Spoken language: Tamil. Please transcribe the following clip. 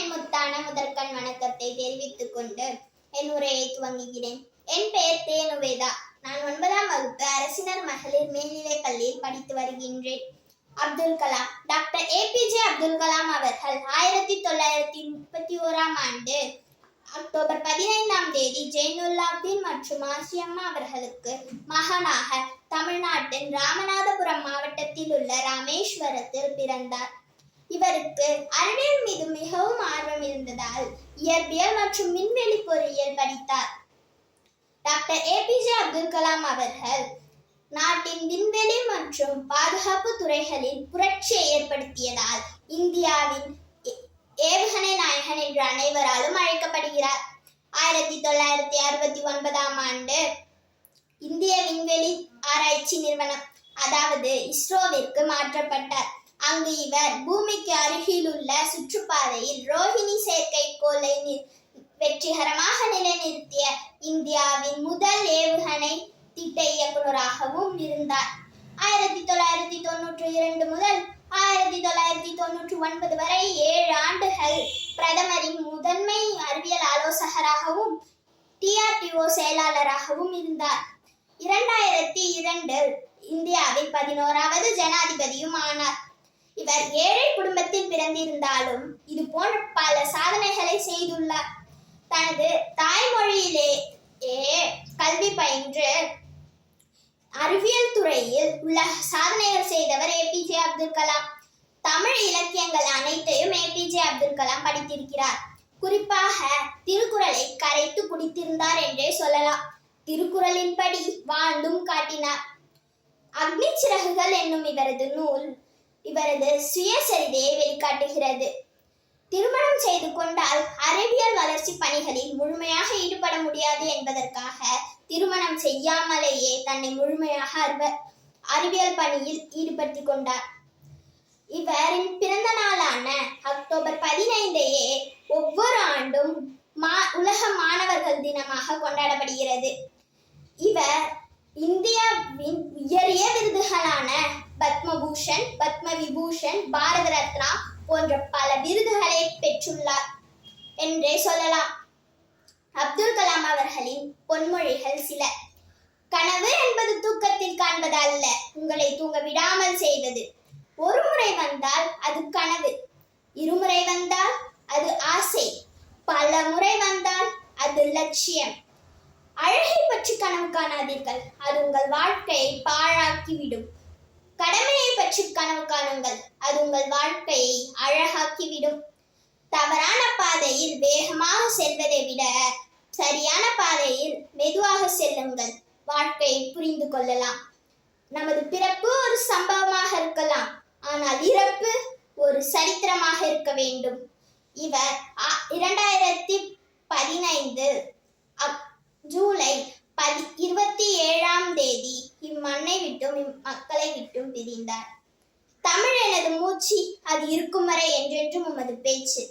என் முத்தான முதற்கண் வணக்கத்தை தெரிவித்துக் கொண்டு என் உரையை துவங்குகிறேன். என் பெயர் தேனுவேதா. நான் 9ஆம் வகுப்பு அரசினர் மகளிர் மேல்நிலைப் பள்ளியில் படித்து வருகின்றேன். அப்துல் கலாம் டாக்டர் APJ அப்துல் கலாம் அவர்கள் 1931ஆம் ஆண்டு அக்டோபர் 15ஆம் தேதி ஜெயினுல்லாப்தீன் மற்றும் ஆசியம்மா அவர்களுக்கு மகனாக தமிழ்நாட்டின் ராமநாதபுரம் மாவட்டத்தில் உள்ள ராமேஸ்வரத்தில் பிறந்தார். இவருக்கு அறிவியல் மீது மிகவும் ஆர்வம் இருந்ததால் இயற்பியல் மற்றும் விண்வெளி பொறியியல் படித்தார். டாக்டர் APJ அப்துல் கலாம் அவர்கள் நாட்டின் விண்வெளி மற்றும் பாதுகாப்பு துறைகளில் புரட்சியை ஏற்படுத்தியதால் இந்தியாவின் ஏவுகணை நாயகன் என்று அனைவராலும் அழைக்கப்படுகிறார். 1969ஆம் ஆண்டு இந்திய விண்வெளி ஆராய்ச்சி நிறுவனம் அதாவது இஸ்ரோவிற்கு மாற்றப்பட்டார். அங்கு இவர் பூமிக்கு அருகில் உள்ள சுற்றுப்பாதையில் ரோஹிணி செயற்கைக்கோளை வெற்றிகரமாக நிலைநிறுத்திய இந்தியாவின் முதல் ஏவுகணை திட்ட இயக்குநராகவும் இருந்தார். 1992 முதல் 1999 வரை 7 ஆண்டுகள் பிரதமரின் முதன்மை அறிவியல் ஆலோசகராகவும் DRDO செயலாளராகவும் இருந்தார். 2002 இந்தியாவின் 11வது ஜனாதிபதியும் ஆனார். இவர் ஏழை குடும்பத்தில் பிறந்திருந்தாலும் இது போன்ற பல சாதனைகளை செய்துள்ளார். தனது தாய்மொழியிலேயே கல்வி பயின்று அறிவியல் துறையில் உள்ள சாதனைகள் செய்தவர் APJ அப்துல் கலாம். தமிழ் இலக்கியங்கள் அனைத்தையும் APJ அப்துல் கலாம் படித்திருக்கிறார். குறிப்பாக திருக்குறளை கரைத்து குடித்திருந்தார் என்றே சொல்லலாம். திருக்குறளின்படி வாழ்ந்தும் காட்டினார். அக்னி சிறகுகள் என்னும் இவரது நூல் இவரது சுயசரிதையை வெளிக்காட்டுகிறது. திருமணம் செய்து கொண்டால் அறிவியல் வளர்ச்சி பணிகளில் முழுமையாக ஈடுபட முடியாது என்பதற்காக திருமணம் செய்யாமலேயே தன்னை முழுமையாக அறிவியல் பணியில் ஈடுபடுத்திக் கொண்டார். இவரின் பிறந்த நாளான அக்டோபர் 15ஐயே ஒவ்வொரு ஆண்டும் உலக மாணவர்கள் தினமாக கொண்டாடப்படுகிறது. இவர் இந்தியாவின் உயரிய விருதுகளான பத்மபூஷன், பத்ம விபூஷன், பாரத ரத்னா போன்ற பல விருதுகளை பெற்றுள்ளார் என்றே சொல்லலாம். அப்துல் கலாம் அவர்களின் பொன்மொழிகள் சில. கனவு என்பது தூக்கத்தில் காண்பது அல்ல, உங்களை தூங்க விடாமல் செய்வது. ஒரு முறை வந்தால் அது கனவு, இருமுறை வந்தால் அது ஆசை, பல முறை வந்தால் அது லட்சியம். அழகை பற்றி கனவு காணாதீர்கள், அது உங்கள் வாழ்க்கையை பாழாக்கிவிடும். கடமையை பற்றி கனவு காணுங்கள், அது உங்கள் வாழ்க்கையை அழகாக்கிவிடும். தவறான பாதையில் வேகமாக செல்வதை விட சரியான பாதையில் மெதுவாக செல்லுங்கள், வாழ்க்கையை புரிந்து கொள்ளலாம். நமது பிறப்பு ஒரு சம்பவமாக இருக்கலாம், ஆனால் இறப்பு ஒரு சரித்திரமாக இருக்க வேண்டும். இவர் 2015 ஜூலை 27ஆம் தேதி இம்மண்ணை விட்டும் இம்மக்களை விட்டும் பிரிந்தார். தமிழ் எனது மூச்சு, அது இருக்கும் வரை என்றென்றும் உமது பேச்சு.